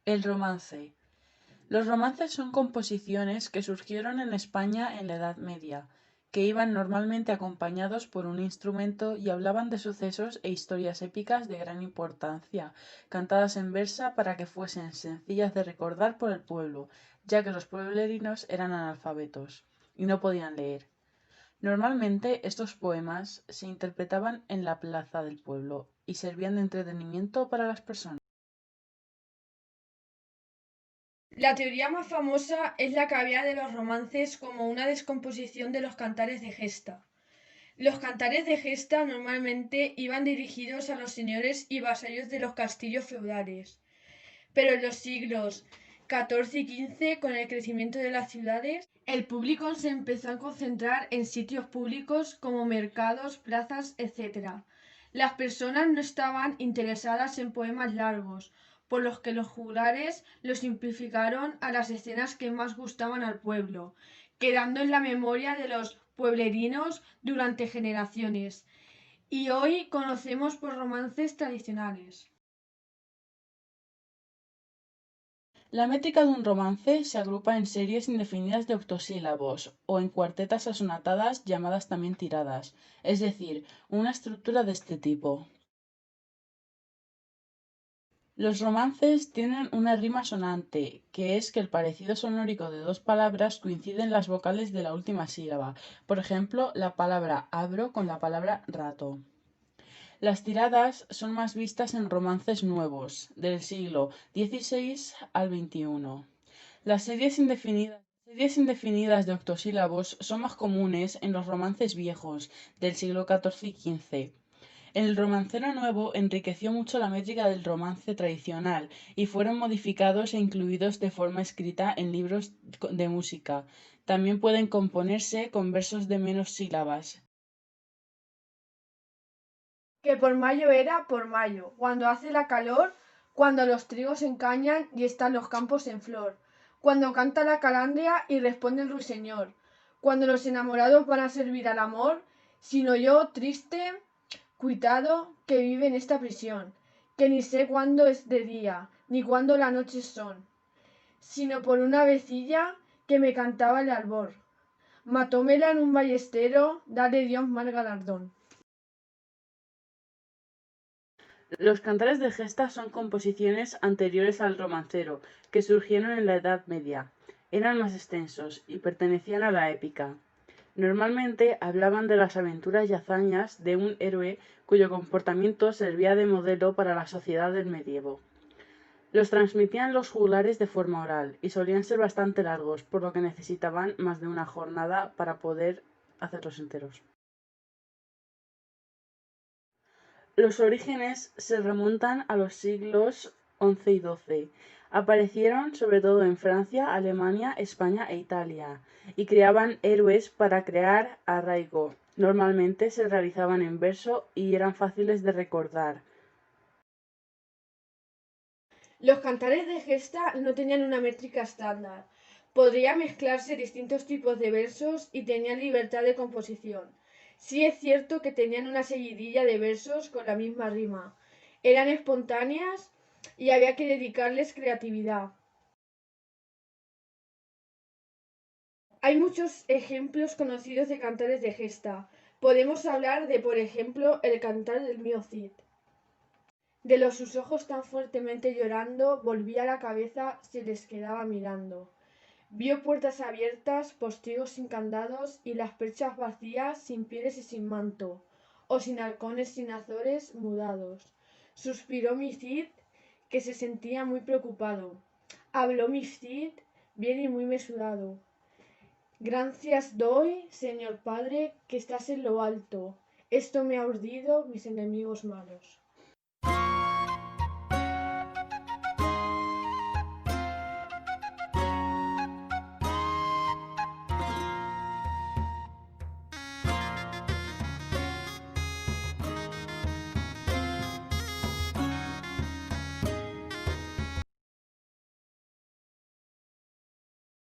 El romance. Los romances son composiciones que surgieron en España en la Edad Media, que iban normalmente acompañados por un instrumento y hablaban de sucesos e historias épicas de gran importancia, cantadas en versa para que fuesen sencillas de recordar por el pueblo, ya que los pueblerinos eran analfabetos y no podían leer. Normalmente estos poemas se interpretaban en la plaza del pueblo y servían de entretenimiento para las personas. La teoría más famosa es la que había de los romances como una descomposición de los cantares de gesta. Los cantares de gesta normalmente iban dirigidos a los señores y vasallos de los castillos feudales, pero en los siglos XIV y XV, con el crecimiento de las ciudades, el público se empezó a concentrar en sitios públicos como mercados, plazas, etc. Las personas no estaban interesadas en poemas largos, por los que los juglares los simplificaron a las escenas que más gustaban al pueblo, quedando en la memoria de los pueblerinos durante generaciones, y hoy conocemos por romances tradicionales. La métrica de un romance se agrupa en series indefinidas de octosílabos o en cuartetas asonatadas llamadas también tiradas, es decir, una estructura de este tipo. Los romances tienen una rima sonante, que es que el parecido sonórico de dos palabras coincide en las vocales de la última sílaba, por ejemplo, la palabra abro con la palabra rato. Las tiradas son más vistas en romances nuevos, del siglo XVI al XXI. Las series indefinidas de octosílabos son más comunes en los romances viejos, del siglo XIV y XV. El romancero nuevo enriqueció mucho la métrica del romance tradicional y fueron modificados e incluidos de forma escrita en libros de música. También pueden componerse con versos de menos sílabas. Que por mayo era por mayo, cuando hace la calor, cuando los trigos encañan y están los campos en flor, cuando canta la calandria y responde el ruiseñor, cuando los enamorados van a servir al amor, sino yo triste, cuitado, que vive en esta prisión, que ni sé cuándo es de día, ni cuándo la noche son, sino por una avecilla que me cantaba el albor. Matómela en un ballestero, dale Dios mal galardón. Los cantares de gesta son composiciones anteriores al romancero, que surgieron en la Edad Media. Eran más extensos y pertenecían a la épica. Normalmente hablaban de las aventuras y hazañas de un héroe cuyo comportamiento servía de modelo para la sociedad del medievo. Los transmitían los juglares de forma oral y solían ser bastante largos, por lo que necesitaban más de una jornada para poder hacerlos enteros. Los orígenes se remontan a los siglos XI y XII. Aparecieron sobre todo en Francia, Alemania, España e Italia, y creaban héroes para crear arraigo. Normalmente se realizaban en verso y eran fáciles de recordar. Los cantares de gesta no tenían una métrica estándar. Podría mezclarse distintos tipos de versos y tenían libertad de composición. Sí es cierto que tenían una seguidilla de versos con la misma rima. Eran espontáneas y había que dedicarles creatividad. Hay muchos ejemplos conocidos de cantares de gesta. Podemos hablar de, por ejemplo, el cantar del mío Cid. De los sus ojos tan fuertemente llorando, volvía la cabeza, se les quedaba mirando. Vio puertas abiertas, postigos sin candados y las perchas vacías, sin pieles y sin manto, o sin halcones sin azores, mudados. Suspiró mi Cid, que se sentía muy preocupado. Habló mi Cid, bien y muy mesurado. Gracias doy, Señor Padre, que estás en lo alto. Esto me ha urdido mis enemigos malos.